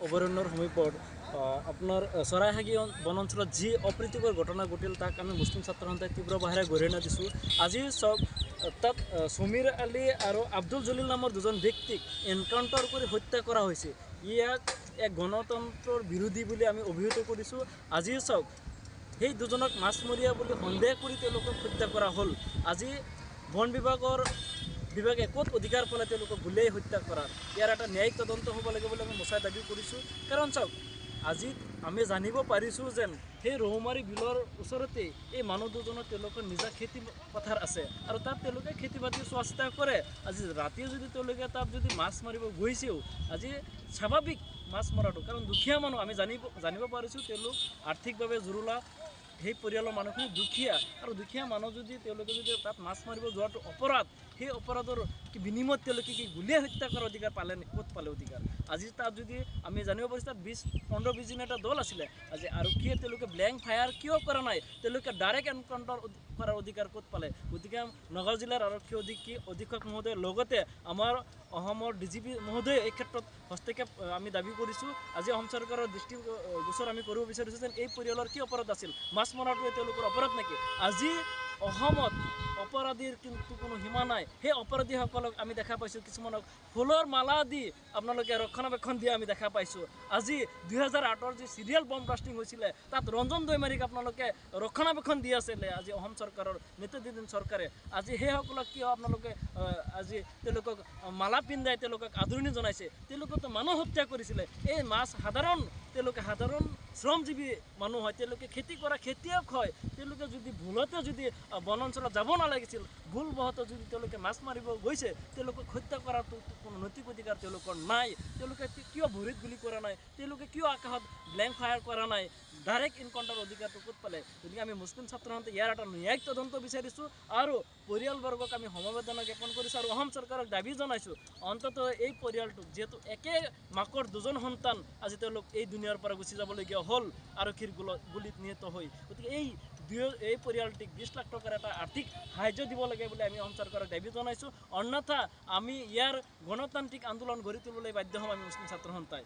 অভয়াৰণ্যৰ সমীপত আপোনাৰ চৰাইহাগী বনাঞ্চলত যি অপ্ৰীতিকৰ ঘটনা ঘটিল তাক আমি মুছলিম ছাত্ৰ সন্থাই তীব্ৰ বাহেৰে গৰিহণা দিছোঁ। আজি চাওক তাত সমীৰ আলী আৰু আব্দুল জলিল নামৰ দুজন ব্যক্তিক এনকাউণ্টাৰ কৰি হত্যা কৰা হৈছে। ইয়াক এক গণতন্ত্ৰৰ বিৰোধী বুলি আমি অভিহিত কৰিছোঁ। আজি চাওক সেই দুজনক মাছমৰীয়া বুলি সন্দেহ কৰি তেওঁলোকক হত্যা কৰা হ'ল। আজি বন বিভাগে ক'ত অধিকাৰ পালে তেওঁলোকক গুলীয়াই হত্যা কৰাৰ? ইয়াৰ এটা ন্যায়িক তদন্ত হ'ব লাগে বুলি আমি মোচাই দাবী কৰিছোঁ। কাৰণ চাওক আজি আমি জানিব পাৰিছোঁ যেন সেই ৰৌমাৰী বিলৰ ওচৰতে এই মানুহ দুজনৰ তেওঁলোকৰ নিজা খেতি পথাৰ আছে আৰু তাত তেওঁলোকে খেতি বাতি চোৱা চিতা কৰে। আজি ৰাতি যদি তেওঁলোকে তাত যদি মাছ মাৰিব গৈছেও, আজি স্বাভাৱিক মাছ মৰাটো, কাৰণ দুখীয়া মানুহ আমি জানিব পাৰিছোঁ তেওঁলোক আৰ্থিকভাৱে জুৰুলা, সেই পৰিয়ালৰ মানুহখিনি দুখীয়া আৰু দুখীয়া মানুহ যদি তেওঁলোকে যদি তাত মাছ মাৰিব যোৱাটো অপৰাধ, সেই অপৰাধৰ বিনিময়ত তেওঁলোকে কি গুলীয়াই হত্যা কৰাৰ অধিকাৰ পালে? ক'ত পালে অধিকাৰ? আজি তাত যদি আমি জানিব পাৰিছোঁ তাত 15-20 দিন এটা দল আছিলে। আজি আৰক্ষীয়ে তেওঁলোকে ব্লেংক ফায়াৰ কিয় কৰা নাই? তেওঁলোকে ডাইৰেক্ট এনকাউণ্টাৰ কৰাৰ অধিকাৰ ক'ত পালে? গতিকে নগাঁও জিলাৰ আৰক্ষী অধীক্ষক মহোদয়ৰ লগতে আমাৰ অসমৰ DGP মহোদয়ে এই ক্ষেত্ৰত হস্তক্ষেপ আমি দাবী কৰিছোঁ। আজি অসম চৰকাৰৰ দৃষ্টিগোচৰ আমি কৰিব বিচাৰিছোঁ যেন এই পৰিয়ালৰ কি অপৰাধ আছিল? মাছ মৰাটোৱে তেওঁলোকৰ অপৰাধ নেকি? আজি অসমত অপৰাধীৰ কিন্তু কোনো সীমা নাই। সেই অপৰাধীসকলক আমি দেখা পাইছোঁ কিছুমানক ফুলৰ মালা দি আপোনালোকে ৰক্ষণাবেক্ষণ দিয়া আমি দেখা পাইছোঁ। আজি 2008 যি চিৰিয়েল বম ব্লাষ্টিং হৈছিলে তাত ৰঞ্জন দৈমাৰীক আপোনালোকে ৰক্ষণাবেক্ষণ দি আছিলে আজি অসম চৰকাৰৰ নেতৃত্বাধীন চৰকাৰে। আজি সেইসকলক কিয় আপোনালোকে আজি তেওঁলোকক মালা পিন্ধাই তেওঁলোকক আদৰণি জনাইছে? তেওঁলোকেতো মানুহ হত্যা কৰিছিলে। এই তেওঁলোকে সাধাৰণ শ্ৰমজীৱী মানুহ হয়, তেওঁলোকে খেতি কৰা খেতিয়ক হয়। তেওঁলোকে যদি ভুলতে যদি বনাঞ্চলত যাব নালাগিছিল, ভুলবশতঃ যদি তেওঁলোকে মাছ মাৰিব গৈছে, তেওঁলোকক হত্যা কৰাটো কোনো নৈতিক অধিকাৰ তেওঁলোকৰ নাই। তেওঁলোকে কিয় ভৰিত গুলি কৰা নাই? তেওঁলোকে কিয় আকাশত ব্লেংক ফায়াৰ কৰা নাই? ডাইৰেক্ট এনকাউণ্টাৰ অধিকাৰটো ক'ত পালে? গতিকে আমি মুছলিম ছাত্ৰ সন্থাই ইয়াৰ এটা ন্যায়িক তদন্ত বিচাৰিছোঁ আৰু পৰিয়ালবৰ্গক আমি সমবেদনা জ্ঞাপন কৰিছোঁ আৰু অসম চৰকাৰক দাবী জনাইছোঁ অন্ততঃ এই পৰিয়ালটোক, যিহেতু একে মাকৰ দুজন সন্তান আজি তেওঁলোক এই দুনিয়াৰ পৰা গুচি যাবলগীয়া হ'ল আৰক্ষীৰ গুলিত নিহত হৈ, গতিকে এই পৰিয়ালটিক 20 লাখ টকাৰ এটা আৰ্থিক সাহায্য দিব লাগে বুলি আমি অসম চৰকাৰক দাবী জনাইছোঁ। অন্যথা আমি ইয়াৰ গণতান্ত্ৰিক আন্দোলন গঢ়ি তুলিবলৈ বাধ্য হ'ম আমি মুছলিম ছাত্ৰ সন্থাই।